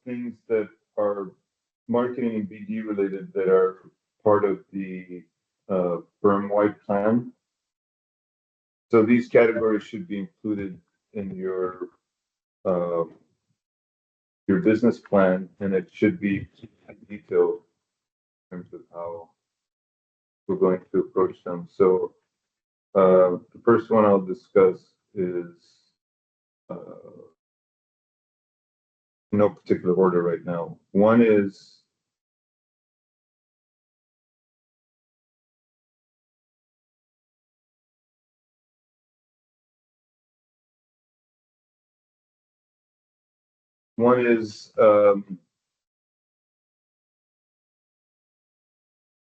things that are marketing and BD related that are part of the firm-wide plan. So these categories should be included in uh, your business plan, and it should be detailed in terms of how we're going to approach them. So the first one I'll discuss is uh, in no particular order right now. One is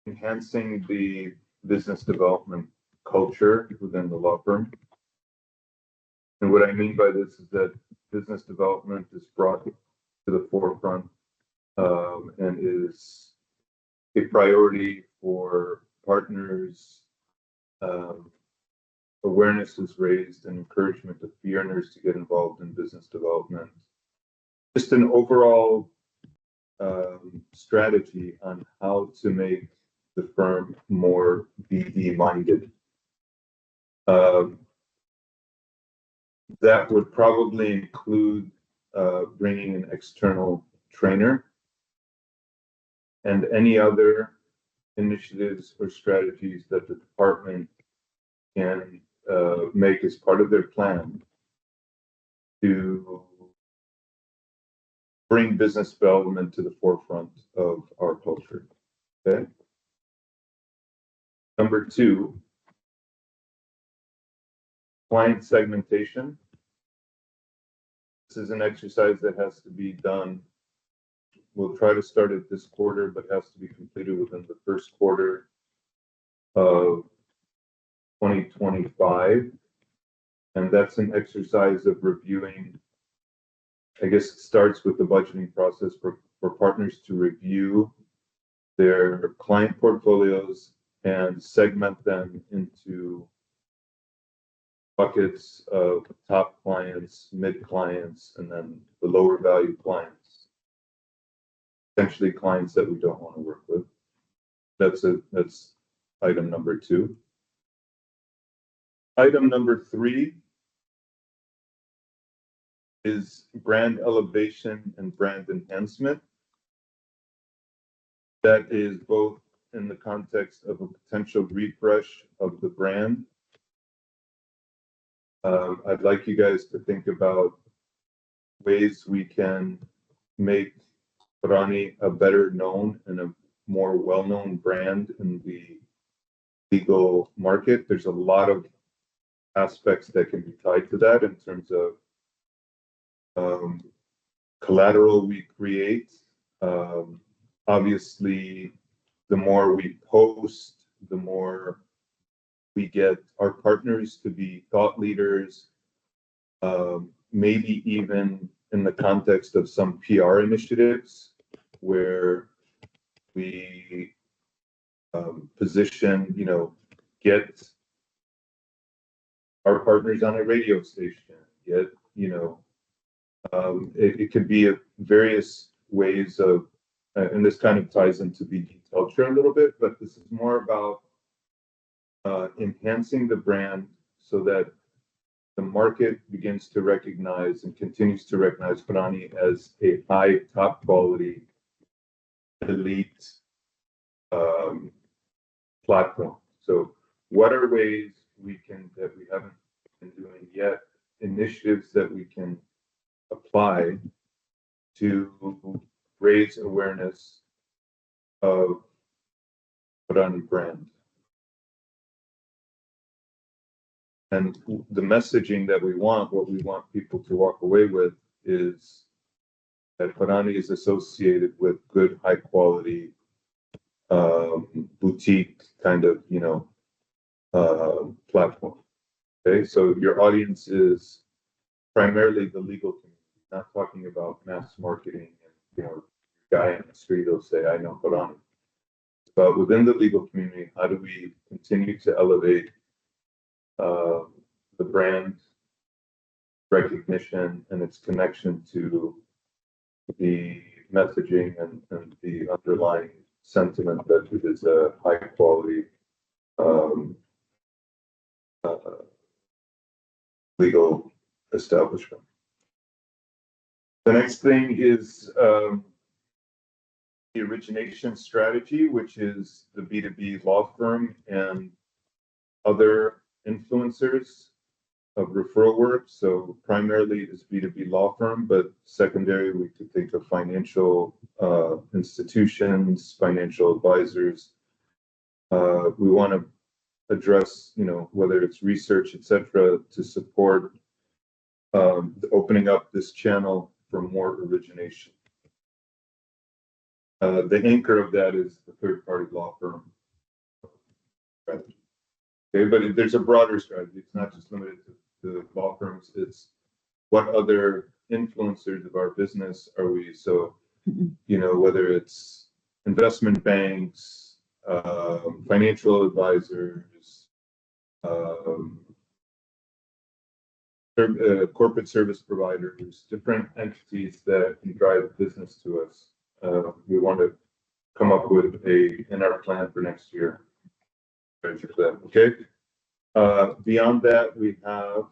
enhancing the business development culture within the law firm. And what I mean by this is that business development is brought to the forefront and is a priority for partners. Um, Awareness is raised and encouragement of fee earners to get involved in business development. Just an overall strategy on how to make the firm more BD minded. Um, that would probably include bringing an external trainer and any other initiatives or strategies that the department can make as part of their plan to bring business development to the forefront of our culture. Okay. Number two, client segmentation. This is an exercise that has to be done. We'll try to start it this quarter, but has to be completed within the first quarter of 2025. And that's an exercise of reviewing. I guess it starts with the budgeting process for partners to review their client portfolios and segment them into buckets of top clients, mid clients, and then the lower value clients. Essentially clients that we don't want to work with. That's item number two. Item number three is brand elevation and brand enhancement. That is both in the context of a potential refresh of the brand. I'd like you guys to think about ways we can make Rani a better known and a more well-known brand in the legal market. There's a lot of aspects that can be tied to that in terms of collateral we create. Obviously, the more we post, the more we get our partners to be thought leaders, maybe even in the context of some PR initiatives where we position, get our partners on a radio station, it could be various ways of, and this kind of ties into BD culture a little bit, but this is more about enhancing the brand so that the market begins to recognize and continues to recognize Farani as a high, top quality, elite platform. So what are ways that we haven't been doing yet, initiatives that we can apply to raise awareness of Farani brand? And the messaging that we want, what we want people to walk away with is that Farani is associated with good, high quality, boutique kind of, platform. Okay, so your audience is primarily the legal community, not talking about mass marketing and, guy in the street will say, I know Farani. But within the legal community, how do we continue to elevate the brand recognition and its connection to the messaging and the underlying sentiment that it is a high quality um, uh, legal establishment. The next thing is the origination strategy, which is the B2B law firm and other influencers of referral work. So primarily is B2B law firm, but secondary, we could think of financial institutions, financial advisors. We want to address, whether it's research, et cetera, to support opening up this channel for more origination. The anchor of that is the third-party law firm strategy. Okay, but there's a broader strategy. It's not just limited to law firms. It's what other influencers of our business are we? So, whether it's investment banks, financial advisors, corporate service providers, different entities that can drive business to us. We want to come up with in our plan for next year. Okay. Beyond that, we have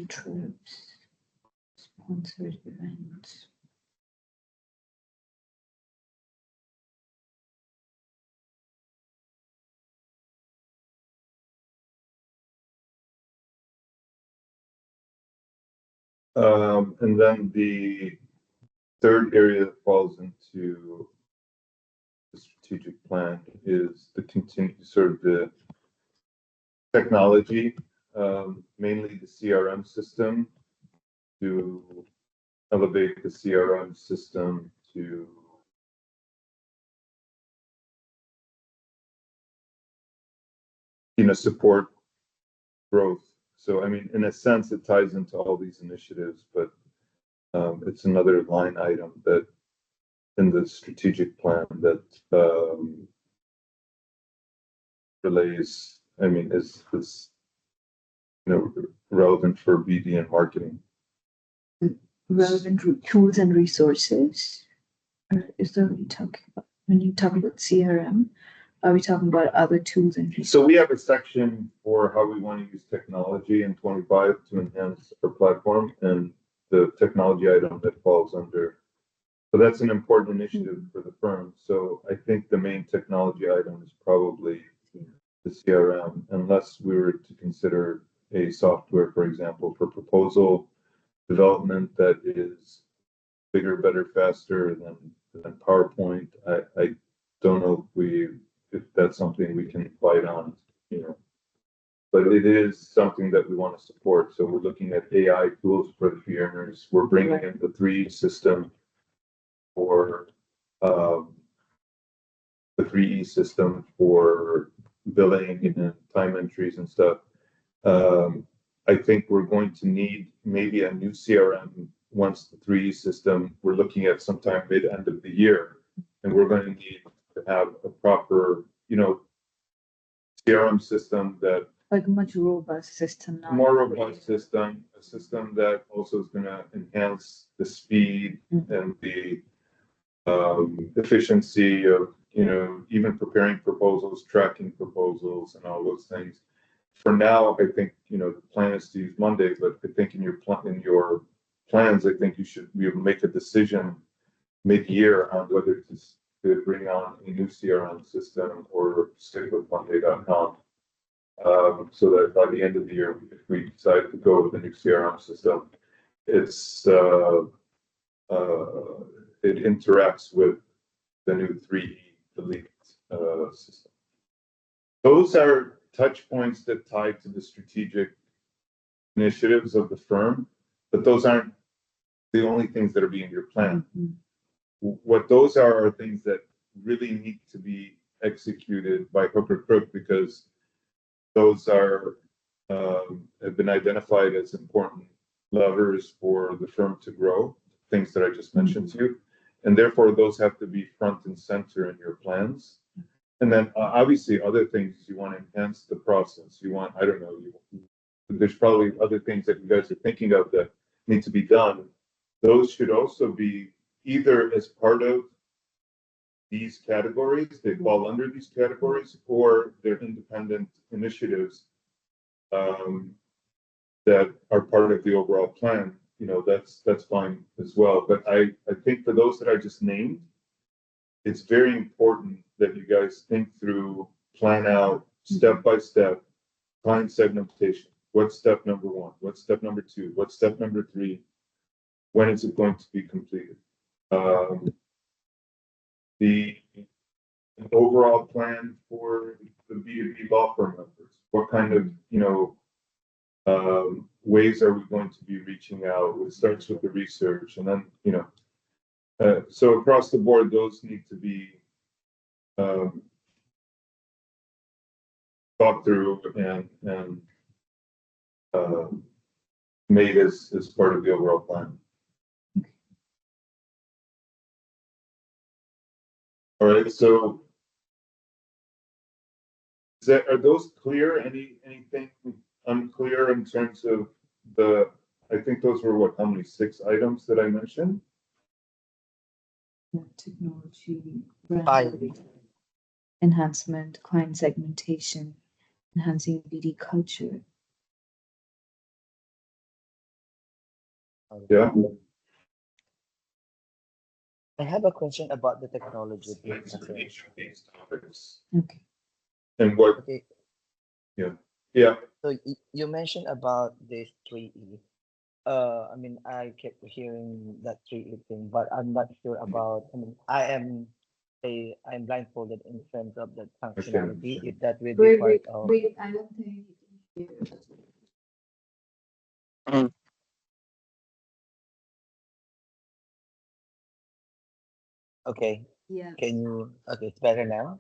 trips, sponsored events. and then the third area that falls into the strategic plan is the continued sort of the technology, mainly the CRM system, to elevate the CRM system to support growth. So I mean, in a sense, it ties into all these initiatives, but it's another line item that in the strategic plan that relays. I mean, is relevant for BD and marketing. Relevant tools and resources. Is that what you're talking about when you talk about CRM? Are we talking about other tools and resources? So we have a section for how we want to use technology in 25 to enhance our platform, and the technology item that falls under. So that's an important initiative for the firm. So I think the main technology item is probably the CRM, unless we were to consider a software, for example, for proposal development that is bigger, better, faster than PowerPoint. I don't know if that's something we can fight on, but it is something that we want to support. So we're looking at AI tools for the fee earners. We're bringing in the 3E system for the 3E system for billing and time entries and stuff. I think we're going to need maybe a new CRM once the 3E system, we're looking at sometime mid-end of the year, and we're going to need to have a proper, CRM system that like a much robust system now. More robust system, a system that also is going to enhance the speed and the efficiency of, even preparing proposals, tracking proposals, and all those things. For now, I think, the plan is to use Monday, but I think in your plans, I think you should make a decision mid-year on whether to bring on a new CRM system or stick with Monday.com. So that by the end of the year, if we decide to go with a new CRM system, it interacts with the new 3E Elite system. Those are touch points that tie to the strategic initiatives of the firm, but those aren't the only things that are being your plan. Mhm. What those are things that really need to be executed by hook or crook because those are have been identified as important levers for the firm to grow, things that I just mentioned to you. And therefore, those have to be front and center in your plans. And then obviously other things you want to enhance the process. You want, I don't know, there's probably other things that you guys are thinking of that need to be done. Those should also be either as part of these categories, they fall under these categories, or they're independent initiatives um, that are part of the overall plan. You know, that's fine as well. But I think for those that I just named, it's very important that you guys think through, plan out step by step, client segmentation. What's step number one? What's step number two? What's step number three? When is it going to be completed? The overall plan for the B2B law firm members. What kind of, ways are we going to be reaching out? It starts with the research and then, so across the board, those need to be um, thought through and made as part of the overall plan. All right, so are those clear? Anything unclear in terms of I think those were what, how many, 6 items that I mentioned? Yeah, technology, brand Five. building, enhancement, client segmentation, enhancing BD culture. Yeah. I have a question about the technology bit It's as well. each of these topics. Okay. And what, Okay, yeah, so you mentioned about this 3E. I mean, I kept hearing that 3E thing, but I'm not sure about. I mean, I'm blindfolded in terms of that functionality. If that will be part of. I don't think you can hear. Mm. Okay, Yeah. can you? Okay, it's better now.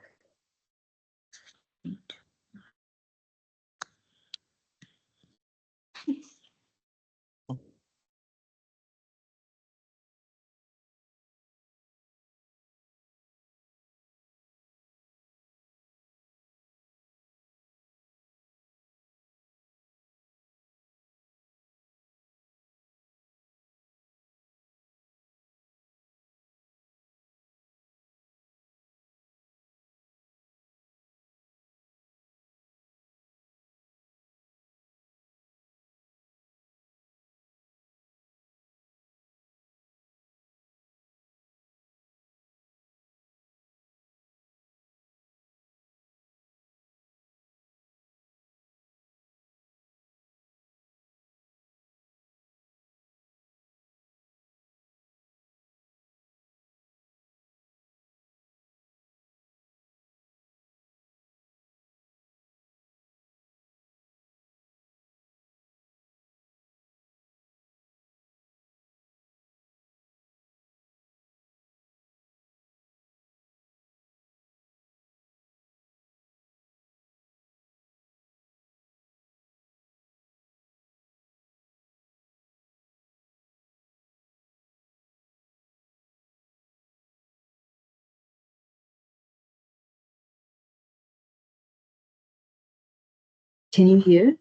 Can you hear?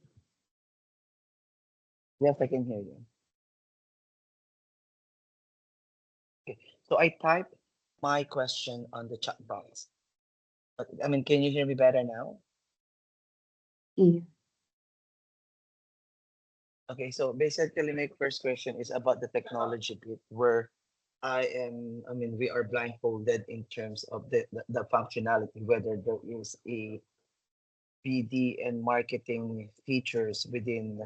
Yes, I can hear you. Okay, so I typed my question on the chat box. But, I mean, can you hear me better now? Yeah. Okay, so basically my first question is about the technology bit where I mean, we are blindfolded in terms of the functionality, whether there is a BD and marketing features within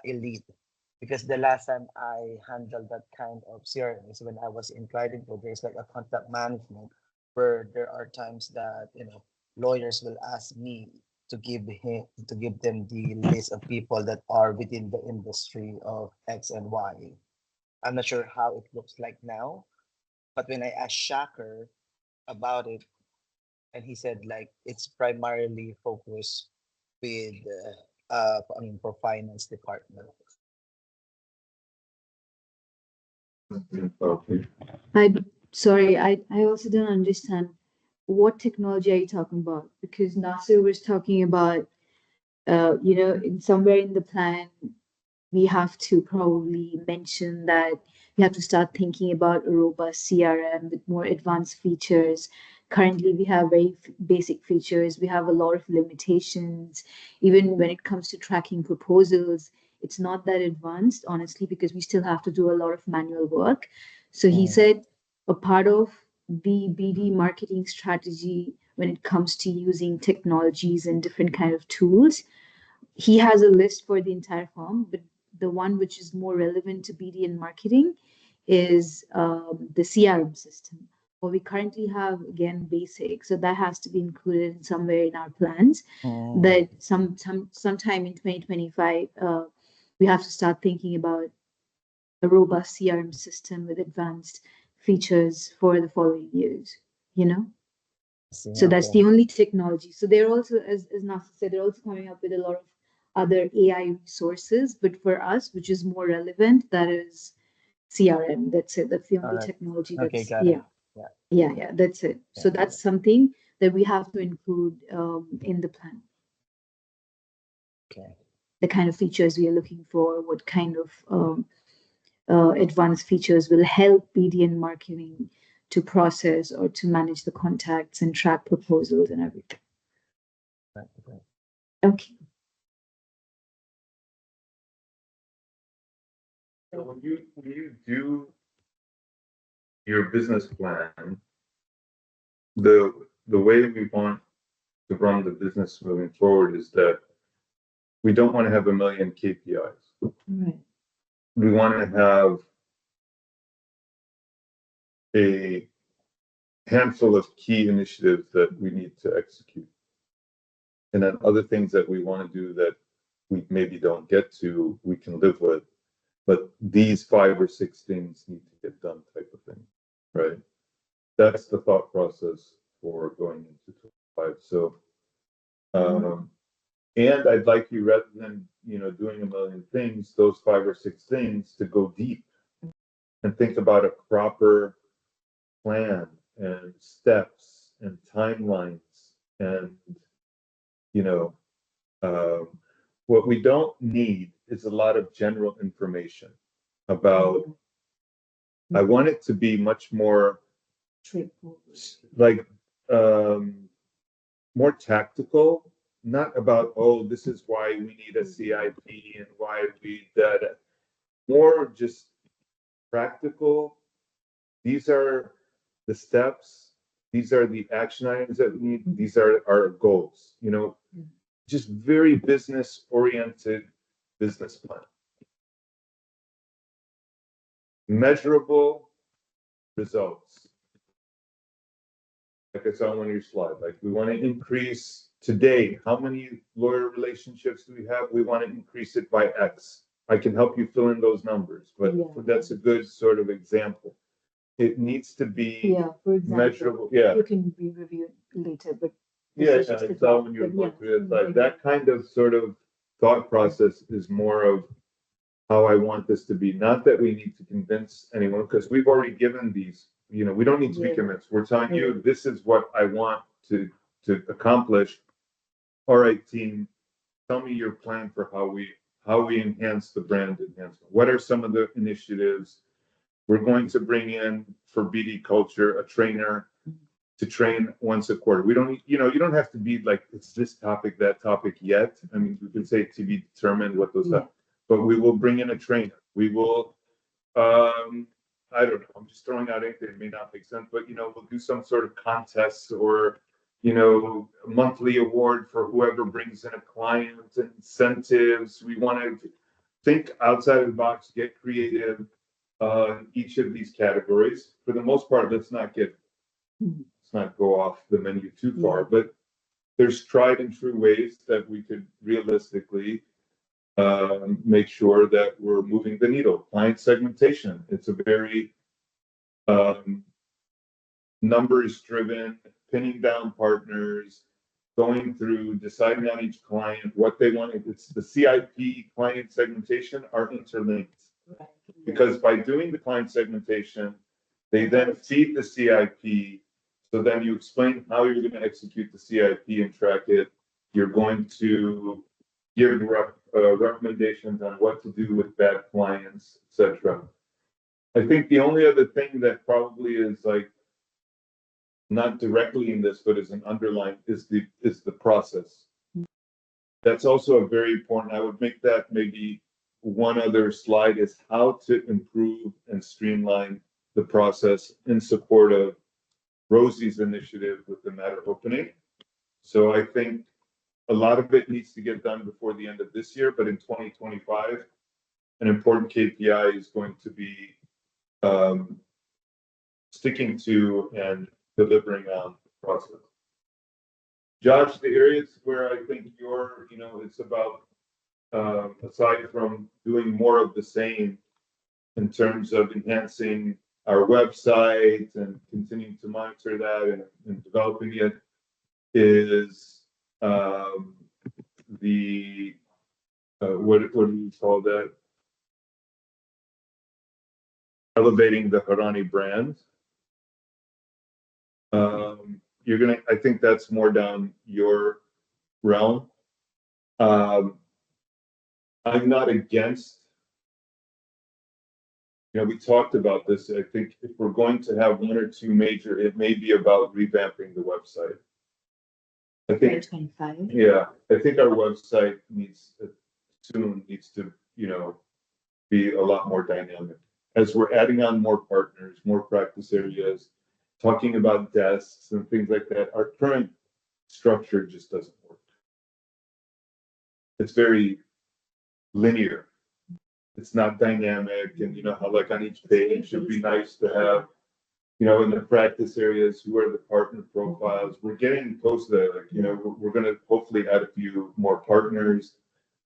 Elite. Because the last time I handled that kind of CRM is when I was in Clyde, there's like a contact management where there are times that, lawyers will ask me to give them the list of people that are within the industry of X and Y. I'm not sure how it looks like now, but when I asked Shaker about it, and he said like it's primarily focused with I mean for finance department. Okay. I also don't understand what technology are you talking about? Because Nasser was talking about, in somewhere in the plan, we have to probably mention that we have to start thinking about a robust CRM with more advanced features. Currently, we have very basic features. We have a lot of limitations. Even when it comes to tracking proposals, it's not that advanced, honestly, because we still have to do a lot of manual work. So he Mm. said a part of the BD marketing strategy when it comes to using technologies and different kind of tools, he has a list for the entire firm, but the one which is more relevant to BD and marketing is the CRM system. What we currently have, again, basic, so that has to be included in somewhere in our plans. Mm. That sometime in 2025, we have to start thinking about a robust CRM system with advanced features for the following years. You know. See, So that's okay. the only technology. So they're also, as Nasa said, they're also coming up with a lot of other AI resources. But for us, which is more relevant, that is CRM. That's it. That's the All only right. technology Okay, that's, got it. yeah, Yeah, yeah, that's it. yeah, So got that's it. something that we have to include in the plan. Okay. The kind of features we are looking for, what kind of advanced features will help BD and marketing to process or to manage the contacts and track proposals and everything. Right, right. Okay. So when you do your business plan, the way we want to run the business moving forward is that we don't want to have a million KPIs. Right. We want to have a handful of key initiatives that we need to execute. And then other things that we want to do that we maybe don't get to, we can live with. But these 5 or 6 things need to get done type of thing, right? That's the thought process for going into 25. So, and I'd like you, rather than, doing a million things, those 5 or 6 things, to go deep and think about a proper plan and steps and timelines and, you know, um, what we don't need is a lot of general information about. I want it to be much more like more tactical, not about, oh, this is why we need a CIP and why we that. More just practical. These are the steps. These are the action items that we need. These are our goals. Just very business oriented business plan. Measurable results. Like I saw on one of your slides, like we want to increase today. How many lawyer relationships do we have? We want to increase it by X. I can help you fill in those numbers, but that's a good sort of example. It needs to be For example, measurable. Yeah. You can be reviewed later, but Yeah, I saw when you were going through it, like that kind of sort of thought process is more of how I want this to be. Not that we need to convince anyone, because we've already given these, we don't need to be convinced. We're telling you, this is what I want to accomplish. All right, team, tell me your plan for how we enhance the brand enhancement. What are some of the initiatives? We're going to bring in, for BD culture, a trainer to train once a quarter. We don't, you don't have to be like, it's this topic, that topic yet. I mean, we can say to be determined what those are, but we will bring in a trainer. We will, I don't know, I'm just throwing out anything that may not make sense, but, we'll do some sort of contest or, a monthly award for whoever brings in a client, incentives. We want to think outside of the box, get creative, each of these categories. For the most part, let's not go off the menu too far, but there's tried and true ways that we could realistically make sure that we're moving the needle. Client segmentation. It's a very numbers driven, pinning down partners, going through, deciding on each client what they want. It's the CIP client segmentation are interlinked. Right. Because by doing the client segmentation, they then feed the CIP. So then you explain how you're going to execute the CIP and track it. You're going to give recommendations on what to do with bad clients, etc. I think the only other thing that probably is like not directly in this, but is an underline is the process. That's also a very important. I would make that maybe one other slide is how to improve and streamline the process in support of Rosie's initiative with the matter opening. So I think a lot of it needs to get done before the end of this year, but in 2025, an important KPI is going to be sticking to and delivering on the process. Josh, the areas where I think it's about, aside from doing more of the same in terms of enhancing our website and continuing to monitor that and developing it, is the what do you call that? Elevating the Harani brand. I think that's more down your realm. I'm not against, we talked about this. I think if we're going to have one or two major, it may be about revamping the website. I think, 25. yeah, I think our website needs to, be a lot more dynamic as we're adding on more partners, more practice areas, talking about desks and things like that. Our current structure just doesn't work. It's very linear. It's not dynamic, and how like on each page it'd be nice to have, in the practice areas, who are the partner profiles. We're getting close to that. We're going to hopefully add a few more partners.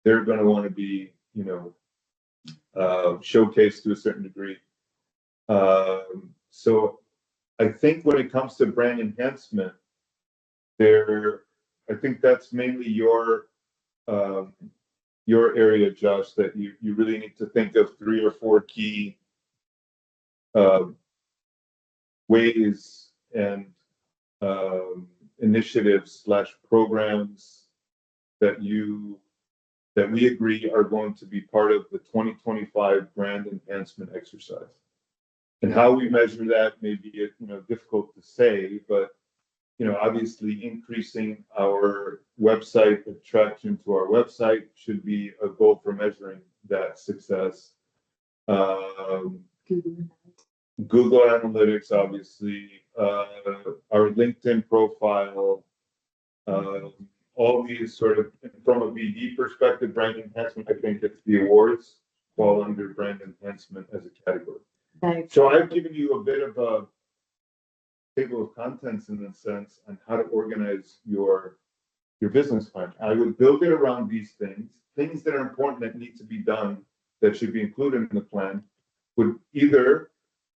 They're going to want to be, showcased to a certain degree. So I think when it comes to brand enhancement, I think that's mainly your area, Josh, that you really need to think of 3 or 4 key ways and initiatives / programs that we agree are going to be part of the 2025 brand enhancement exercise. And how we measure that may be difficult to say, but obviously increasing our website attraction to our website should be a goal for measuring that success. Google Analytics, obviously, our LinkedIn profile, all these sort of, from a BD perspective, brand enhancement, I think it's the awards fall under brand enhancement as a category. Right. So I've given you a bit of a table of contents in a sense on how to organize your business plan. I would build it around these things that are important that need to be done, that should be included in the plan, would either,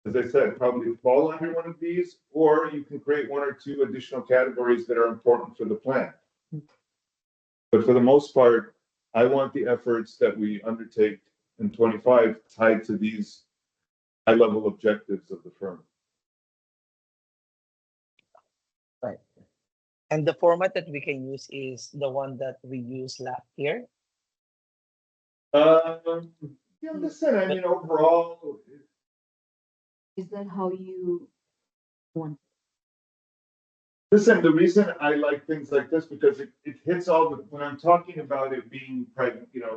as I said, probably fall under one of these, or you can create 1 or 2 additional categories that are important for the plan. But for the most part, I want the efforts that we undertake in 25 tied to these high-level objectives of the firm. Right. And the format that we can use is the one that we used last year. Listen, I mean, overall, Is that how you want? listen, the reason I like things like this, because it hits all the, when I'm talking about it being,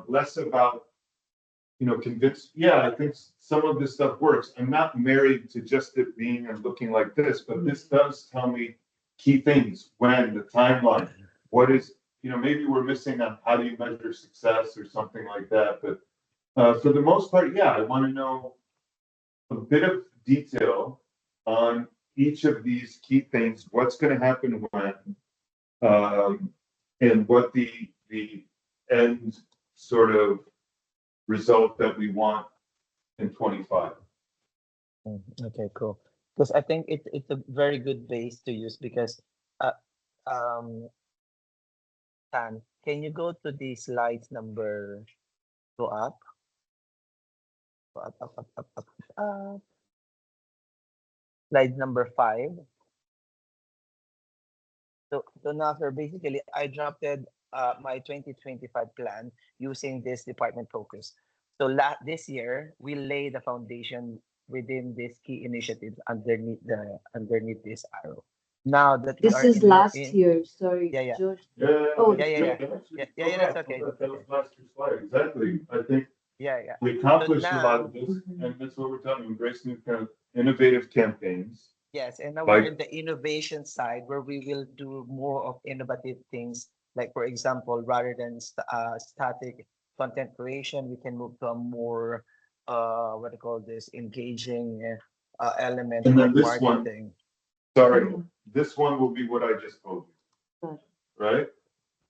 less about, convinced, I think some of this stuff works. I'm not married to just it being and looking like this, but this does tell me key things, when, the timeline, what is, maybe we're missing on how do you measure success or something like that. But for the most part, I want to know a bit of detail on each of these key things, what's going to happen when, and what the end sort of result that we want in 25. Okay, cool. Because I think it's a very good base to use because uh um Tan, can you go to the slides number go up? Go up. Slide number 5. So now, sir, basically, I drafted my 2025 plan using this department focus. So this year, we lay the foundation within these key initiatives underneath this arrow. Now that we This are is last year. Sorry, yeah, yeah, George. Yeah, Oh, yeah, yeah, yeah, actually, yeah, that's okay, that's that was okay. last year's slide. Exactly. I think Yeah. we So accomplished a lot now, of this, and that's what we're telling you, embrace new kind of innovative campaigns. yes, and now we're Like, in the innovation side where we will do more of innovative things. Like for example, rather than static content creation, we can move to a more what do you call this engaging element and then of this one, marketing. sorry, Mhm. this one will be what I just told you, Got it. right?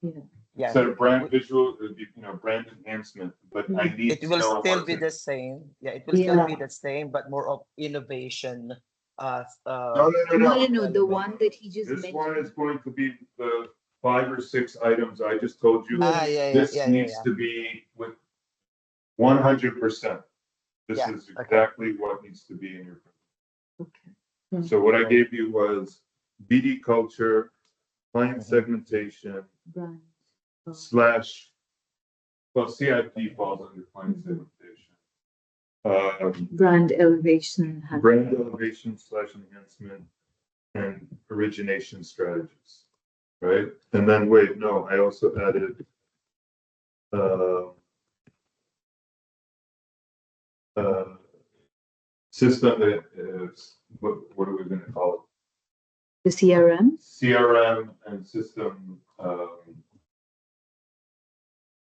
Yeah. Yeah, Instead of brand w- visual, it would be, brand enhancement, but I need it to will know still what be to. the same. Yeah, it will still be Yeah. the same, but more of innovation. No, no, no, No, no. no, no. The Element. one that he just This one is mentioned. going to be the 5 or 6 items I just told you. Ah, Yeah. This needs to be with 100%. This Yeah, is okay. exactly what needs to be in your. Okay. So what I Right. gave you was BD culture, client Mhm. segmentation, Brand. slash, well, CIP falls under client segmentation. Brand elevation. Brand elevation slash enhancement and origination strategies, right? And then wait, no, I also added system that is, what are we going to call it? The CRM. CRM and system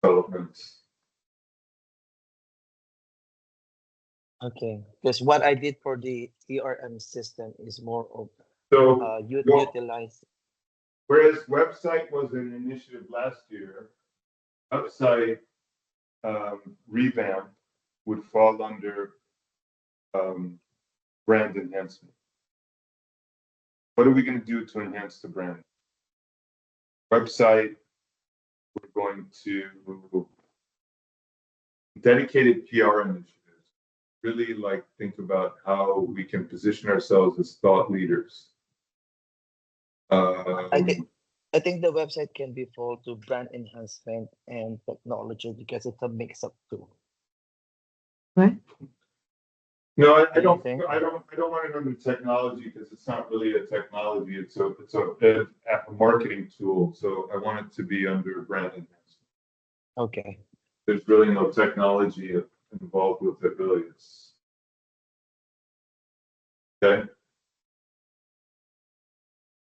development. Okay, because what I did for the CRM system is more of So, well, utilize. whereas website was an initiative last year, website revamp would fall under brand enhancement. What are we going to do to enhance the brand? Website, we're going to dedicated PR initiatives. Really like think about how we can position ourselves as thought leaders. I think I think the website can be fall to brand enhancement and technology because it's a mix of two. Right. No, I You don't. think? I don't want it under technology because it's not really a technology. It's a marketing tool. So I want it to be under brand enhancement. Okay. There's really no technology involved with it. Really, it's okay.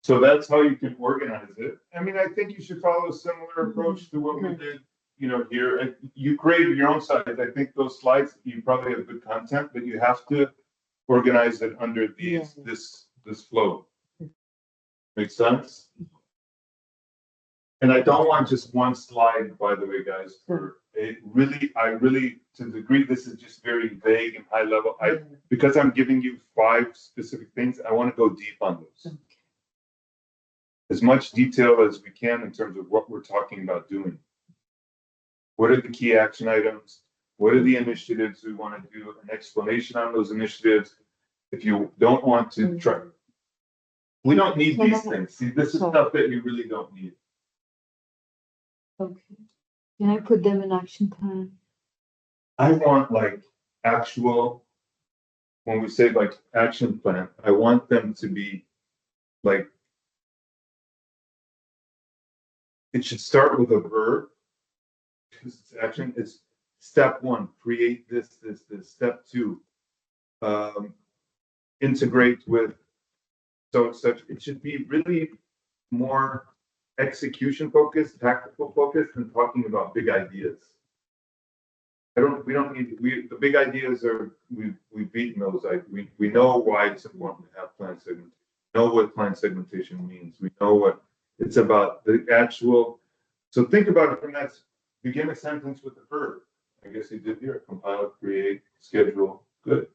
So that's how you can organize it. I mean, I think you should follow a similar approach to what we did, here. And you created your own sites. I think those slides, you probably have good content, but you have to organize it under this flow. Make sense? And I don't want just one slide, by the way, guys, for it really, to the degree this is just very vague and high level. Because I'm giving you 5 specific things, I want to go deep on those. As much detail as we can in terms of what we're talking about doing. What are the key action items? What are the initiatives we want to do? An explanation on those initiatives. If you don't want to try, we don't need these things. See, this is stuff that you really don't need. Okay. Can I put them in action plan? I want like actual, when we say like action plan, I want them to be like, it should start with a verb. Because it's action, it's step 1, create this. Step 2, integrate with, so such, it should be really more execution focused, tactical focused than talking about big ideas. We don't need, the big ideas are, we've beaten those. We know why it's important to have client segmentation. Know what client segmentation means. We know what it's about, the actual, so think about it from that begin a sentence with the verb. I guess he did here, compile, create, schedule, good.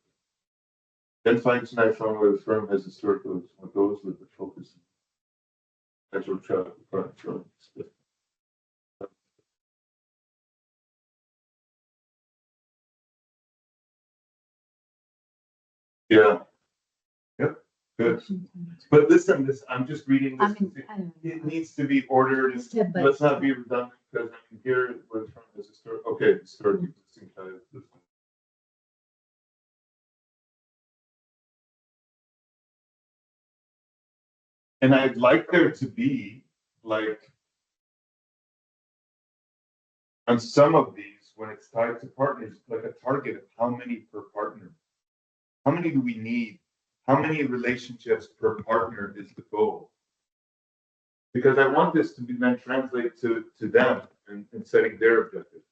Then find tonight from where the firm has historical, what goes with the focus. That's what travel. Yeah. Yep. Good. But listen, I'm just reading I this. mean, I don't know. It needs to be ordered. And Step by let's not step. be redundant because I can hear it where the firm has historic. Okay, historic existing titles. And I'd like there to be like on some of these, when it's tied to partners, like a target of how many per partner. How many do we need? How many relationships per partner is the goal? Because I want this to be then translate to them and setting their objectives.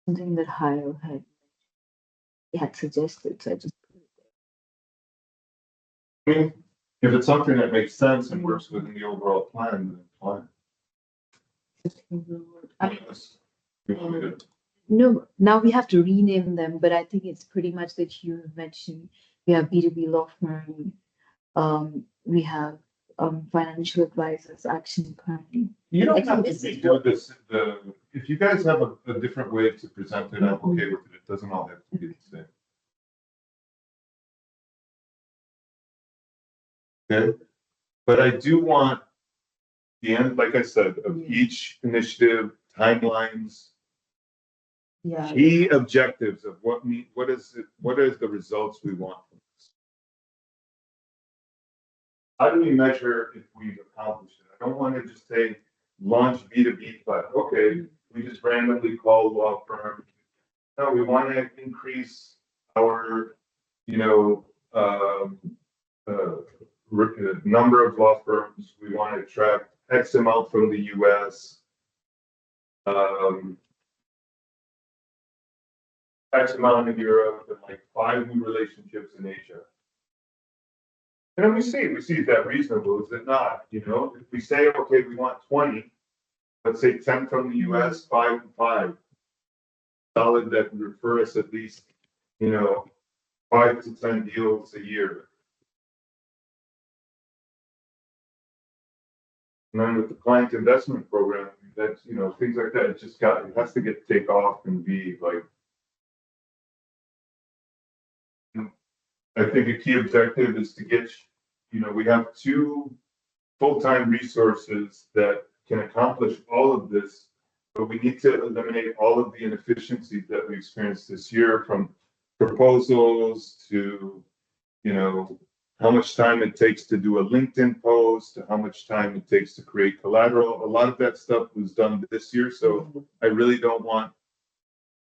Something that Hiro had suggested, so I just I mean, if it's something that makes sense and works within the overall plan, then fine. I mean, You want me to- no, now we have to rename them, but I think it's pretty much that you mentioned. We have B2B law firm, we have financial advisors, action planning. You I don't think have to this is redo this, if you guys have a different way to present it, I'm okay with it. It doesn't all have to be the same. Okay, but I do want the end, like I said, of Yeah. each initiative, timelines, Yeah. key objectives of what is the results we want from this. How do we measure if we've accomplished it? I don't want to just say launch B2B, but okay, we just randomly call law firm. No, we want to increase our, you know, number of law firms. We want to attract X amount from the US. X amount in Europe and like 5 new relationships in Asia. And then we see is that reasonable? Is it not? You know, if we say, okay, we want 20, let's say 10 from the US, 5 and 5. Solid that would refer us at least, you know, 5 to 10 deals a year. And then with the client investment program, that's, you know, things like that, it has to get take off and be like. I think a key objective is to get, you know, we have 2 full-time resources that can accomplish all of this, but we need to eliminate all of the inefficiencies that we experienced this year, from proposals to, you know, how much time it takes to do a LinkedIn post, to how much time it takes to create collateral. A lot of that stuff was done this year, so I really don't want,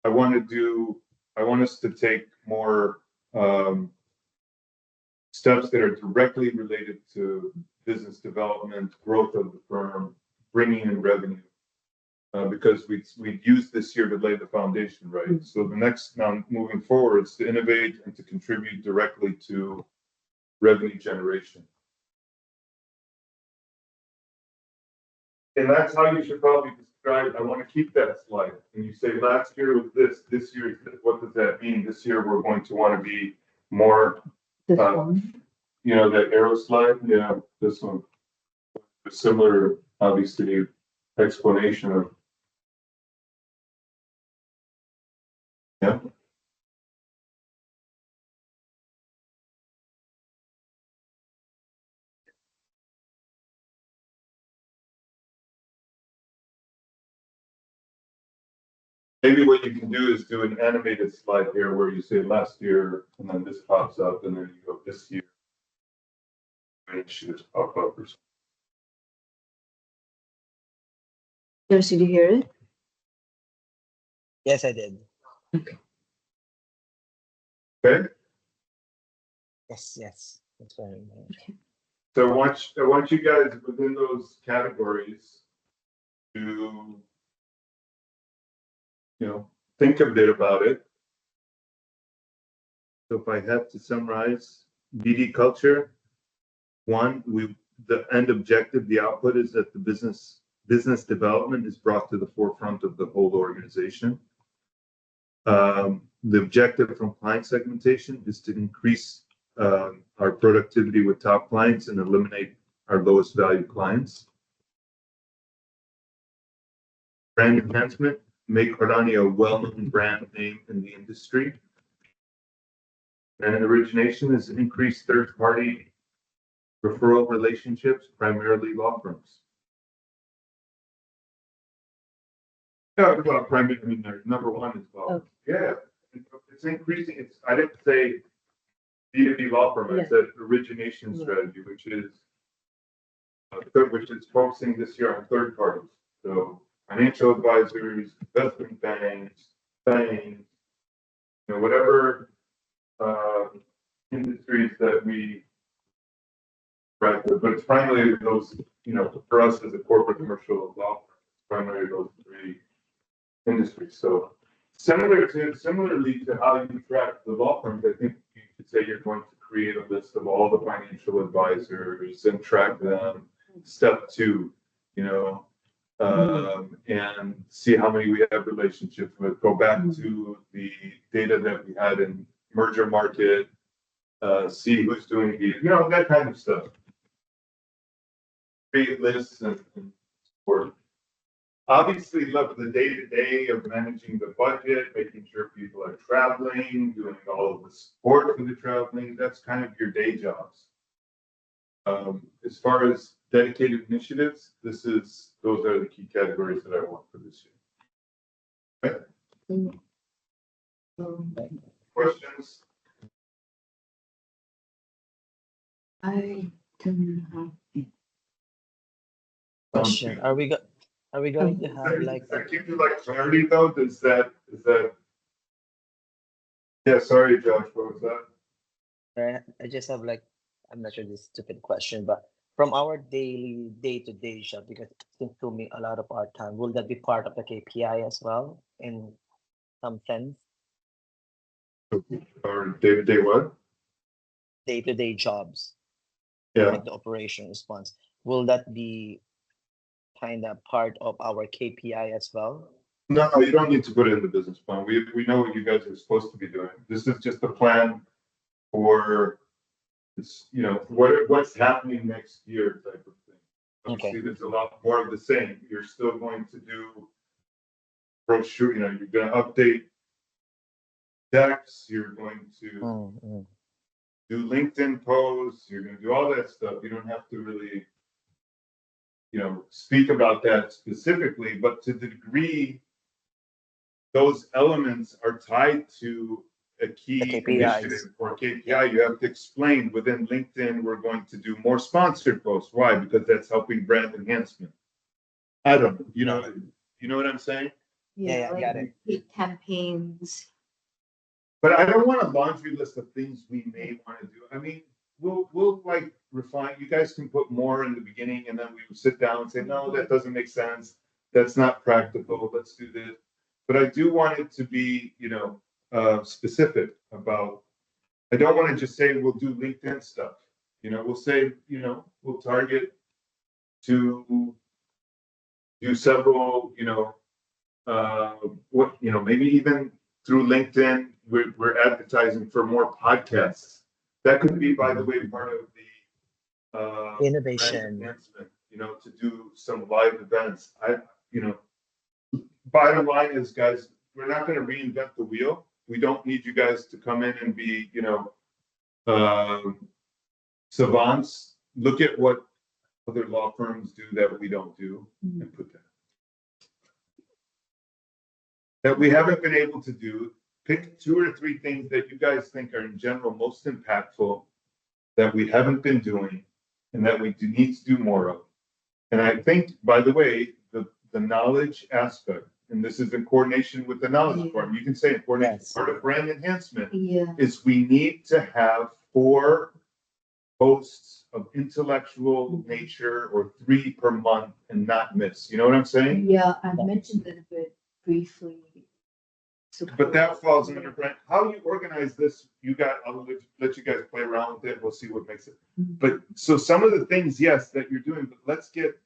I want us to take more steps that are directly related to business development, growth of the firm, bringing in revenue. Because we used this year to lay the foundation, right? So the next, now moving forward, is to innovate and to contribute directly to revenue generation. And that's how you should probably describe, I want to keep that slide. And you say last year was this year is this. What does that mean? This year we're going to want to be more, This one. you know, that arrow slide? Yeah, this one. A similar, obviously, explanation of. Yeah. Maybe what you can do is do an animated slide here where you say last year, and then this pops up, and then you go this year. And it should pop up or something. Yes, did you hear it? Yes, I did. Okay. Okay, Yes. That's very much. so I want you guys within those categories to, think a bit about it. So if I have to summarize, BD culture, one, the end objective, the output is that the business development is brought to the forefront of the whole organization. The objective from client segmentation is to increase our productivity with top clients and eliminate our lowest value clients. Brand enhancement, make Hardani a well-known brand name in the industry. And origination is increased third-party referral relationships, primarily law firms. Yeah, well, primarily, I mean, number one is law. Okay. Yeah, it's increasing. I didn't say B2B law firm. I Yeah. said origination Yeah. strategy, which is focusing this year on third parties. So financial advisors, investment banks, whatever industries that we right, but it's primarily those, for us as a corporate commercial law firm, it's primarily those three industries. So similarly to how you track the law firms, I think you could say you're going to create a list of all the financial advisors and track them. Step two, and see how many we have relationships with. Go back to the data that we had in merger market, see who's doing that kind of stuff. Create lists and support. Obviously, look, the day-to-day of managing the budget, making sure people are traveling, doing all of the support for the traveling, that's kind of your day jobs. As far as dedicated initiatives, those are the key categories that I want for this year. Okay. Questions? I don't know. Question: Are we going to have like I give you like clarity though? Is that? Yeah, sorry, Josh. What was that? I just have like, I'm not sure this stupid question, but from our daily day-to-day job, because it consuming a lot of our time, will that be part of the KPI as well in some sense? Or day-to-day what? Day-to-day jobs, Yeah. like the operation response, will that be kind of part of our KPI as well? No, you don't need to put it in the business plan. We know what you guys are supposed to be doing. This is just a plan for this, what's happening next year type of thing. Obviously, Okay. there's a lot more of the same. You're still going to do brochure, you're going to update decks, you're going to do LinkedIn posts, you're going to do all that stuff. You don't have to really, speak about that specifically, but to the degree those elements are tied to a key The KPIs. initiative or KPI, you have to explain within LinkedIn, we're going to do more sponsored posts. Why? Because that's helping brand enhancement. I don't know. You know what I'm saying? Yeah, like got it. paid campaigns. But I don't want a laundry list of things we may want to do. I mean, we'll like refine. You guys can put more in the beginning, and then we would sit down and say, no, that doesn't make sense. That's not practical. Let's do this. But I do want it to be, specific about. I don't want to just say we'll do LinkedIn stuff. We'll say, we'll target to do several, maybe even through LinkedIn, we're advertising for more podcasts. That could be, by the way, part of the Innovation. enhancement, to do some live events. Bottom line is, guys, we're not going to reinvent the wheel. We don't need you guys to come in and be, savants. Look at what other law firms do that we don't do and put that we haven't been able to do. Pick 2 or 3 things that you guys think are in general most impactful that we haven't been doing and that we need to do more of. And I think, by the way, the knowledge aspect, and this is in coordination with the knowledge Yeah. forum, you can say in coordination, Yes. part of brand enhancement Yeah. is we need to have 4 posts of intellectual nature or 3 per month and not miss. You know what I'm saying? Yeah, I've mentioned that a bit briefly. But that falls under brand. How you organize this, I'll let you guys play around with it. We'll see what makes it. But so some of the things, yes, that you're doing, but let's get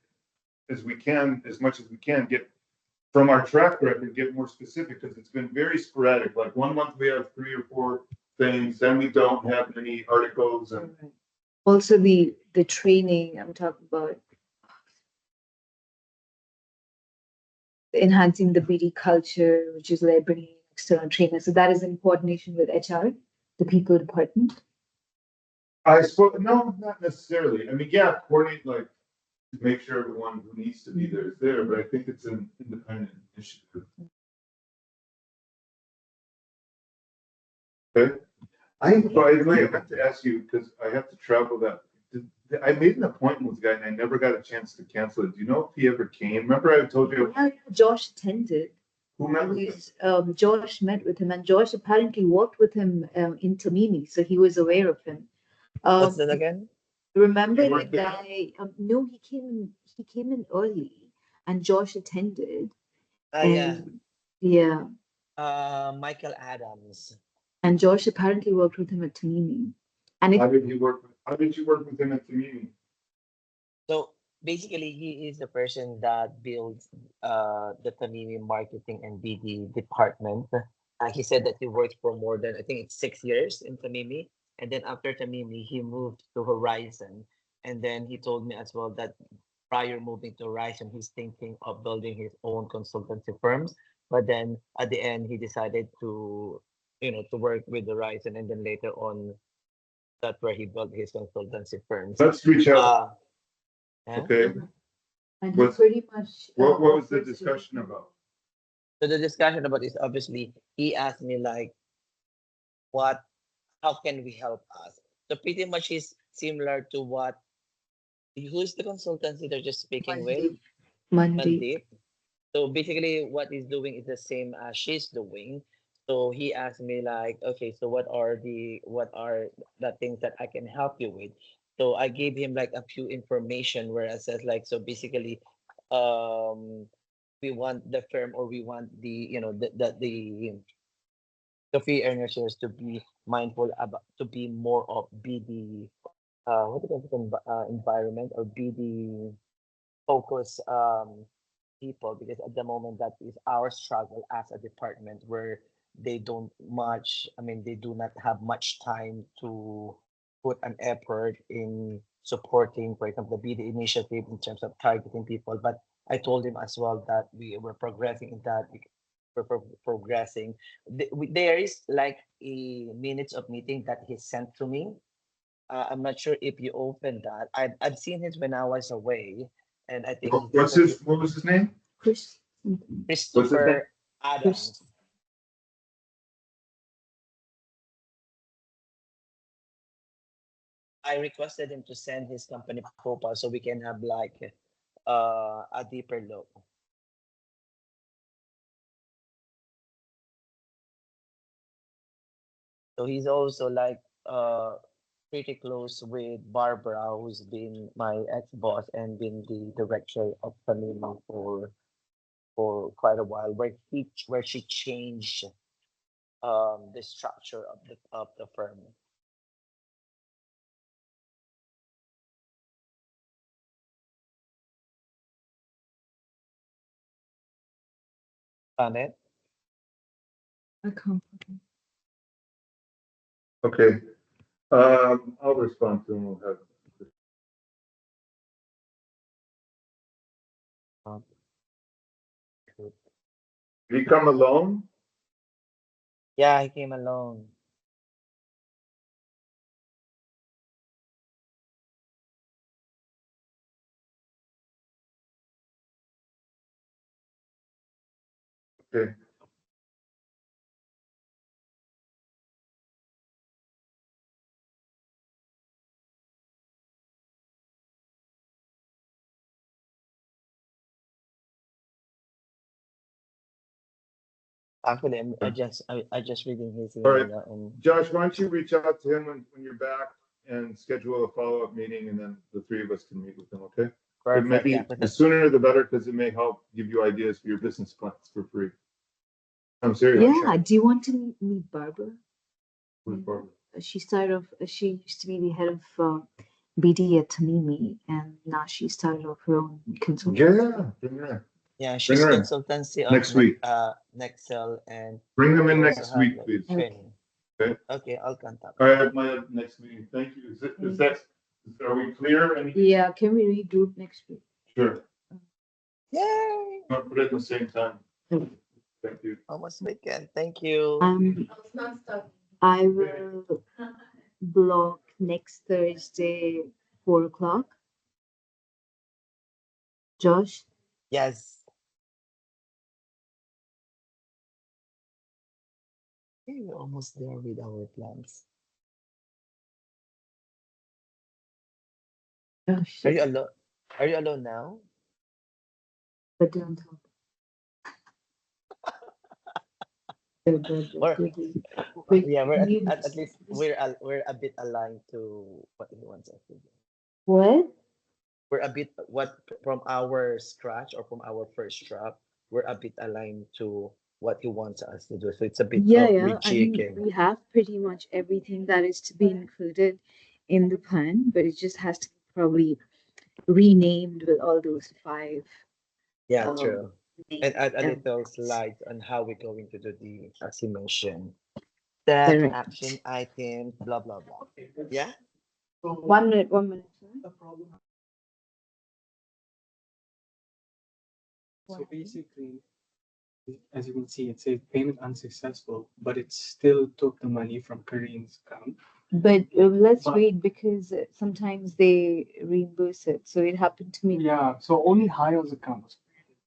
as much as we can, get from our track record, get more specific because it's been very sporadic. Like 1 month we have 3 or 4 things, then we don't have any articles and Alright. Also, the training I'm talking about, enhancing the BD culture, which is like bringing in external trainers. So that is in coordination with HR, the people department. I suppose, no, not necessarily. I mean, yeah, coordinate, like, to make sure everyone who needs to be there is there, but I think it's an independent initiative. Okay. By the way, I meant to ask you, because I have to travel I made an appointment with the guy and I never got a chance to cancel it. Do you know if he ever came? Remember I told you Yeah, Josh attended. who met with him? Josh met with him, and Josh apparently worked with him in Tamimi, so he was aware of him. What's that again? Remember You the weren't there? guy? No, he came. He came in early, and Josh attended. Yeah. And yeah, Michael Adams. and Josh apparently worked with him at Tamimi. And How did you work with him at the meeting? So basically, he is the person that builds the Tamimi marketing and BD department. He said that he worked for more than, I think it's 6 years in Tamimi. And then after Tamimi, he moved to Horizon. And then he told me as well that prior moving to Horizon, he's thinking of building his own consultancy firms. But then at the end, he decided to, to work with Horizon. And then later on, that's where he built his consultancy firms. Let's reach out. Yeah. Okay. and What's- pretty much. What was the offers to- discussion about? So the discussion about is obviously he asked me like, what, how can we help us? So pretty much is similar to what, who's the consultancy they're just speaking with? Monday. Mandeep. So basically what he's doing is the same as she's doing. So he asked me like, okay, so what are the things that I can help you with? So I gave him like a few information where I said like, so basically, um, we want the firm or we want the fee earners here to be mindful about to be more of BD what do you call it, environment or BD focus people because at the moment that is our struggle as a department where they don't much they do not have much time to put an effort in supporting for example the BD initiative in terms of targeting people but I told him as well that we were progressing in that progressing there is like a minutes of meeting that he sent to me. I'm not sure if you opened that. I've seen it when I was away, and I think What was his name? Chris. Christopher Adams. I requested him to send his company profile so we can have like a deeper look. So he's also like pretty close with Barbara, who's been my ex-boss and been the director of Family for quite a while, where she changed the structure of the firm. Planet. I can't. Okay. I'll respond to him. We'll have. Um, good. Did he come alone? Yeah, I came alone. Okay. Actually, Yeah. I just reading his All email right, now and Josh, why don't you reach out to him when you're back and schedule a follow-up meeting, and then the three of us can meet with him, okay? It may perfect. Yeah, be the sooner the better, because it may help give you ideas for your business plans for free. I'm serious. sure, Yeah, sure. do you want to meet Barbara? Look forward. She started off, she used to be the head of BD at Tamimi, and now she started off her own consulting. Yeah, bring her in. Yeah, Bring she's her in consultancy of next week. Nexel and Bring them she in also next have week, like please. training. Okay. Okay, I'll contact All her. right, my next meeting. Thank you. Is that, are we clear? Yeah, can we regroup next week? Sure. Yay! I'll put it at the same time. Thank you. Almost weekend. Thank you. I will block next Thursday, 4 o'clock. Josh, Yes. Hey, we're almost there with our plans. oh Are shit, you alone? Are you alone now? but don't talk. Or Wait, yeah, we're you at least we're a bit aligned to what he wants us to do. what? We're a bit what from our scratch or from our first draft, we're a bit aligned to what he wants us to do. So it's a bit Yeah, of yeah. I mean, rejigging. we have pretty much everything that is to be included in the plan, but it just has to be probably renamed with all those five Yeah, um, true. And main add a little elements. slides on how we're going to do the, as you mentioned, step, action, Correct. items, blah blah blah. Yeah. 1 minute, 1 minute. So basically, as you can see, it says payment unsuccessful, but it still took the money from Kareem's account. But let's But- wait because sometimes they reimburse it. So it happened to me. Yeah, so only Hayal's account was created.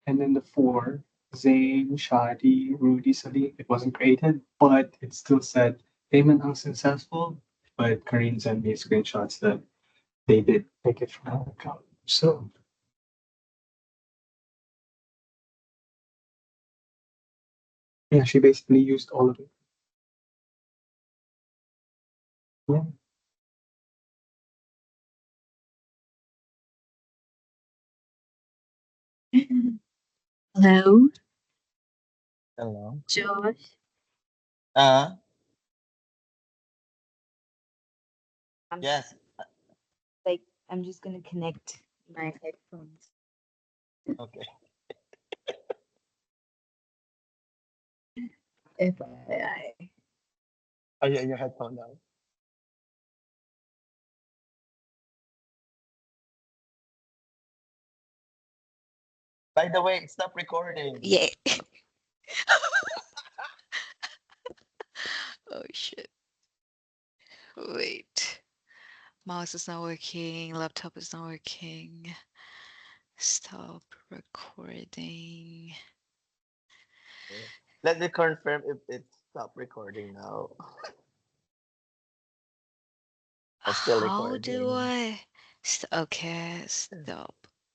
And then the four, Zayn, Shadi, Rudy, Salim, it wasn't created, but it still said payment unsuccessful. But Kareem sent me screenshots that they did take it from her account. So yeah, she basically used all of it. Yeah. Hello, Hello. Josh. Uh, I'm yes. like I'm just gonna connect my headphones. Okay. FYI. Are you in your headphone now? By the way, stop recording. Yeah. Oh shit. Wait. Mouse is not working. Laptop is not working. Stop recording. Let me confirm if it stopped recording now. I'm still How do recording. I? Okay, stop